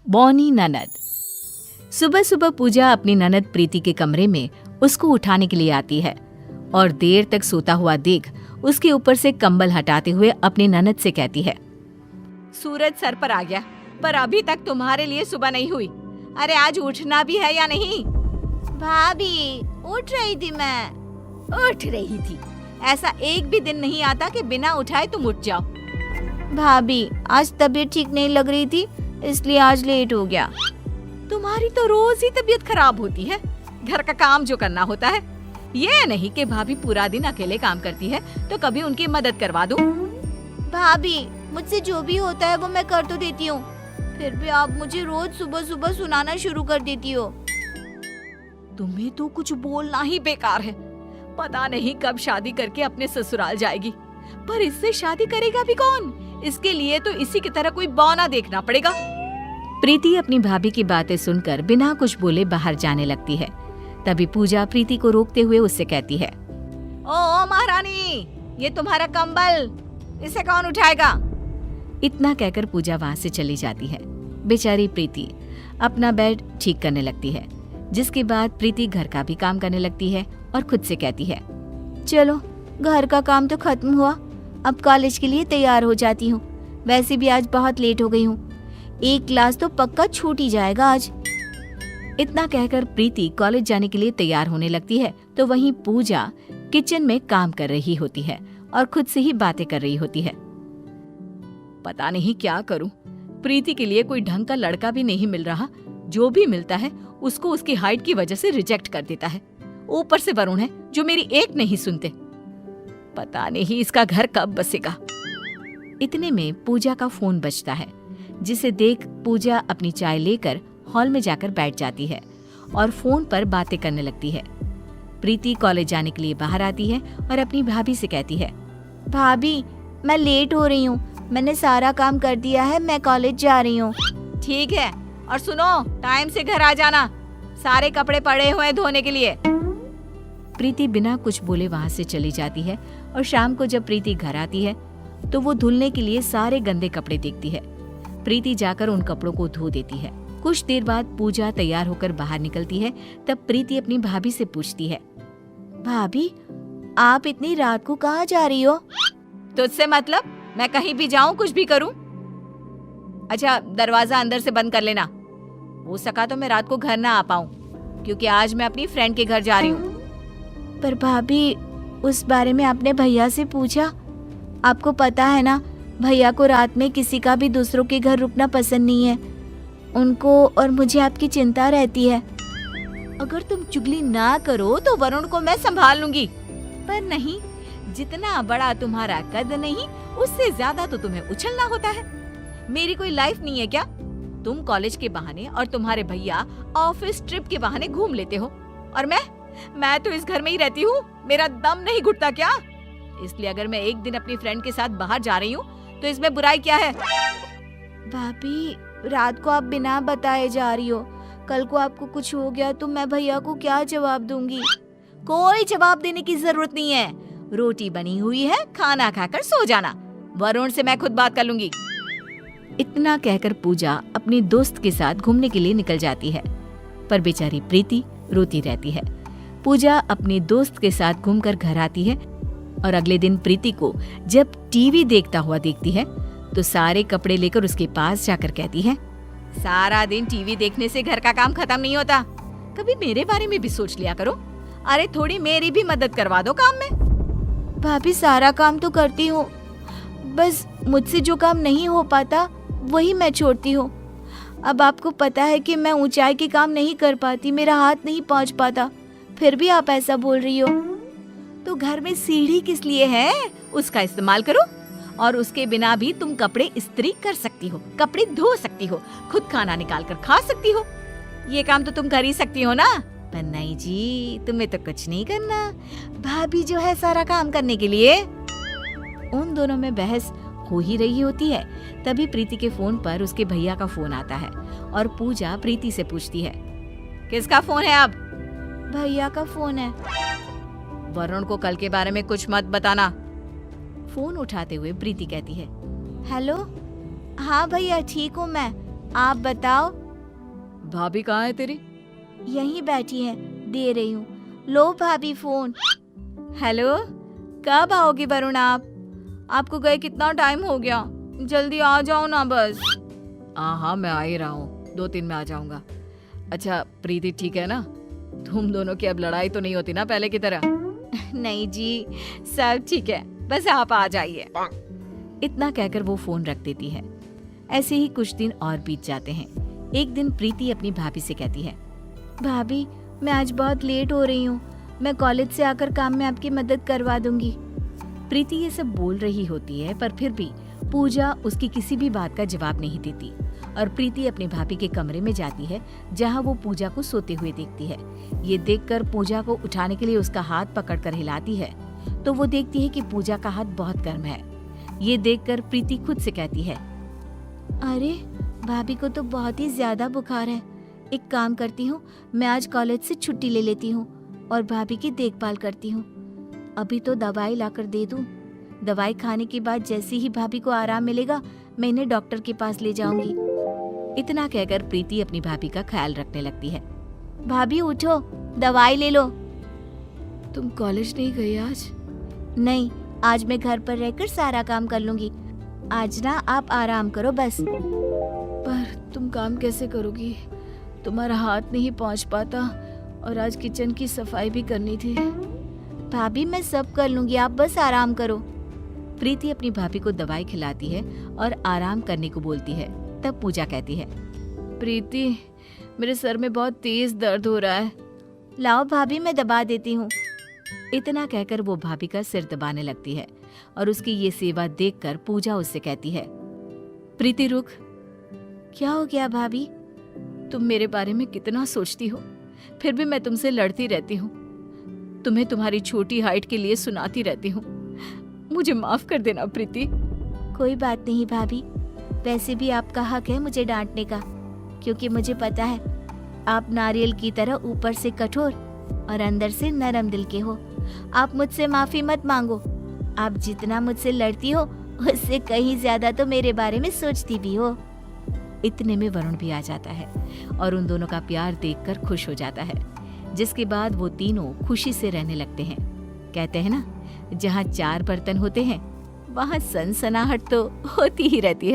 बौनी ननद। सुबह सुबह पूजा अपनी ननद प्रीति के कमरे में उसको उठाने के लिए आती है और देर तक सोता हुआ देख उसके ऊपर से कंबल हटाते हुए अपनी ननद से कहती है, सूरज सर पर आ गया, पर अभी तक तुम्हारे लिए सुबह नहीं हुई। अरे आज उठना भी है या नहीं? भाभी उठ रही थी मैं। उठ रही थी? ऐसा एक भी दिन नहीं आता कि बिना उठाए तुम उठ जाओ। भाभी आज तबीयत ठीक नहीं लग रही थी, इसलिए आज लेट हो गया। तुम्हारी तो रोज ही तबीयत खराब होती है। घर का काम जो करना होता है, ये नहीं कि भाभी पूरा दिन अकेले काम करती है तो कभी उनकी मदद करवा दूं। भाभी मुझसे जो भी होता है वो मैं कर तो देती हूँ, फिर भी आप मुझे रोज सुबह सुबह सुनाना शुरू कर देती हो। तुम्हें तो कुछ बोलना ही बेकार है। पता नहीं कब शादी करके अपने ससुराल जाएगी, पर इससे शादी करेगा भी कौन? इसके लिए तो इसी की तरह कोई बौना देखना पड़ेगा। प्रीति अपनी भाभी की बातें सुनकर बिना कुछ बोले बाहर जाने लगती है। तभी पूजा प्रीति को रोकते हुए उससे कहती है, ओ महारानी, ये तुम्हारा कंबल, इसे कौन उठाएगा? इतना कहकर पूजा वहां से चली जाती है। बेचारी प्रीति अपना बेड ठीक करने लगती है, जिसके बाद प्रीति घर का भी काम करने लगती है और खुद से कहती है, चलो घर का काम तो खत्म हुआ, अब कॉलेज के लिए तैयार हो जाती हूँ। वैसे भी आज बहुत लेट हो गई हूँ, एक क्लास तो पक्का छूट ही जाएगा आज। इतना कहकर प्रीति कॉलेज जाने के लिए तैयार होने लगती है तो वहीं पूजा किचन में काम कर रही होती है और खुद से ही बातें कर रही होती है। पता नहीं क्या करूं, प्रीति के लिए कोई ढंग का लड़का भी नहीं मिल रहा। जो भी मिलता है उसको उसकी हाइट की वजह से रिजेक्ट कर देता है। ऊपर से वरुण है जो मेरी एक नहीं सुनते। पता नहीं इसका घर कब बसेगा। इतने में पूजा का फोन बजता है, जिसे देख पूजा अपनी चाय लेकर हॉल में जाकर बैठ जाती है और फोन पर बातें करने लगती है। प्रीति कॉलेज जाने के लिए बाहर आती है और अपनी भाभी से कहती है, भाभी मैं लेट हो रही हूँ, मैंने सारा काम कर दिया है, मैं कॉलेज जा रही हूँ। ठीक है, और सुनो टाइम से घर आ जाना, सारे कपड़े पड़े हुए हैं धोने के लिए। प्रीति बिना कुछ बोले वहां से चली जाती है और शाम को जब प्रीति घर आती है तो वो धुलने के लिए सारे गंदे कपड़े देखती है। प्रीति जाकर उन कपड़ों को धो देती है। कुछ देर बाद पूजा तैयार होकर बाहर निकलती है। तब प्रीति अपनी भाभी से पूछती है, भाभी आप इतनी रात को कहाँ जा रही हो? तुझसे मतलब? मैं कहीं भी जाऊं, कुछ भी करूं? अच्छा दरवाजा अंदर से बंद कर लेना। हो सका तो मैं रात को घर ना आ पाऊं, क्योंकि आज मैं अपनी फ्रेंड के घर जा रही हूँ। पर भाभी उस बारे में आपने भैया से पूछा? आपको पता है ना, भैया को रात में किसी का भी दूसरों के घर रुकना पसंद नहीं है। उनको और मुझे आपकी चिंता रहती है। अगर तुम चुगली ना करो तो वरुण को मैं संभाल लूंगी, पर नहीं, जितना बड़ा तुम्हारा कद नहीं, उससे ज्यादा तो तुम्हें उछलना होता है। मेरी कोई लाइफ नहीं है क्या? तुम कॉलेज के बहाने और तुम्हारे भैया ऑफिस ट्रिप के बहाने घूम लेते हो, और मैं तो इस घर में ही रहती हूँ। मेरा दम नहीं घुटता क्या? इसलिए अगर मैं एक दिन अपनी फ्रेंड के साथ बाहर जा रही हूँ तो इसमें बुराई क्या है? भाभी रात को आप बिना बताए जा रही हो, कल को आपको कुछ हो गया तो मैं भैया को क्या जवाब दूंगी? कोई जवाब देने की जरूरत नहीं है। रोटी बनी हुई है, खाना खाकर सो जाना। वरुण से मैं खुद बात कर लूंगी। इतना कहकर पूजा अपनी दोस्त के साथ घूमने के लिए निकल जाती है, पर बेचारी प्रीति रोती रहती है। पूजा अपनी दोस्त के साथ घूमकर घर आती है और अगले दिन प्रीति को जब टीवी देखता हुआ देखती है तो सारे कपड़े लेकर उसके पास जाकर कहती है, सारा दिन टीवी देखने से घर का काम खत्म नहीं होता। कभी मेरे बारे में भी सोच लिया करो। अरे थोड़ी मेरी भी मदद करवा दो काम में। भाभी सारा काम तो करती हूँ, बस मुझसे जो काम नहीं हो पाता वही मैं छोड़ती हूँ। अब आपको पता है कि मैं ऊंचाई के काम नहीं कर पाती, मेरा हाथ नहीं पहुँच पाता, फिर भी आप ऐसा बोल रही हो। तो घर में सीढ़ी किस लिए है? उसका इस्तेमाल करो। और उसके बिना भी तुम कपड़े इस्त्री कर सकती हो, कपड़े धो सकती हो, खुद खाना निकाल कर खा सकती हो। ये काम तो तुम कर ही सकती हो ना? पर नहीं जी, तुम्हें तो कुछ नहीं करना। भाभी जो है सारा काम करने के लिए। उन दोनों में बहस हो ही रही होती है। तभी प्रीति के फोन पर उसके भैया का फोन आता है और पूजा प्रीति से पूछती है, किसका फोन है? अब भैया का फोन है। वरुण को कल के बारे में कुछ मत बताना। फोन उठाते हुए प्रीति कहती है, हेलो, हाँ भैया ठीक हूँ मैं, आप बताओ। भाभी कहाँ है तेरी? यहीं बैठी है, दे रही हूँ। लो भाभी फोन। हेलो, कब आओगे वरुण आप? आपको गए कितना टाइम हो गया, जल्दी आ जाओ ना बस। हाँ मैं आ ही रहा हूँ, 2-3 में आ जाऊंगा। अच्छा प्रीति ठीक है ना? तुम दोनों की अब लड़ाई तो नहीं होती ना पहले की तरह? नहीं जी, सब ठीक है, बस आप आ जाइए। इतना कहकर वो फोन रख देती है। ऐसे ही कुछ दिन और बीत जाते हैं। एक दिन प्रीति अपनी भाभी से कहती है, भाभी मैं आज बहुत लेट हो रही हूँ, मैं कॉलेज से आकर काम में आपकी मदद करवा दूंगी। प्रीति ये सब बोल रही होती है, पर फिर भी पूजा उसकी किसी भी बात का जवाब नहीं देती और प्रीति अपनी भाभी के कमरे में जाती है, जहाँ वो पूजा को सोते हुए देखती है। ये देखकर पूजा को उठाने के लिए उसका हाथ पकड़कर हिलाती है, तो वो देखती है कि पूजा का हाथ बहुत गर्म है। ये देखकर प्रीति खुद से कहती है, अरे भाभी को तो बहुत ही ज्यादा बुखार है। एक काम करती हूँ, मैं आज कॉलेज से छुट्टी ले लेती हूँ और भाभी की देखभाल करती हूँ। अभी तो दवाई लाकर दे दूँ। दवाई खाने के बाद जैसे ही भाभी को आराम मिलेगा, मैं इन्हें डॉक्टर के पास ले जाऊंगी। इतना कहकर प्रीति अपनी भाभी का ख्याल रखने लगती है। भाभी उठो, दवाई ले लो। तुम कॉलेज नहीं गई आज? नहीं, आज मैं घर पर रहकर सारा काम कर लूंगी। आज ना आप आराम करो बस। पर तुम काम कैसे करोगी? तुम्हारा हाथ नहीं पहुंच पाता और आज किचन की सफाई भी करनी थी। भाभी मैं सब कर लूंगी, आप बस आराम करो। प्रीति अपनी भाभी को दवाई खिलाती है और आराम करने को बोलती है। तब पूजा कहती है, प्रीति मेरे सर में बहुत तेज दर्द हो रहा है। लाओ भाभी मैं दबा देती हूँ। इतना कहकर वो भाभी का सिर दबाने लगती है और उसकी ये सेवा देखकर पूजा उससे कहती है, प्रीति रुक। क्या हो गया भाभी? तुम मेरे बारे में कितना सोचती हो, फिर भी मैं तुमसे लड़ती रहती हूँ। तुम्हें तुम्हारी छोटी हाइट के लिए सुनाती रहती हूँ। मुझे माफ कर देना प्रीति। कोई बात नहीं भाभी, वैसे भी आपका हक है मुझे डांटने का, क्योंकि मुझे पता है आप नारियल की तरह ऊपर से कठोर और अंदर से नरम दिल के हो। आप मुझसे माफी मत मांगो। आप जितना मुझसे लड़ती हो उससे कहीं ज्यादा तो मेरे बारे में सोचती भी हो। इतने में वरुण भी आ जाता है और उन दोनों का प्यार देखकर खुश हो जाता है, जिसके बाद वो तीनों खुशी से रहने लगते हैं। कहते हैं ना, जहाँ 4 बर्तन होते हैं वहाँ सनसनाहट तो होती ही रहती है।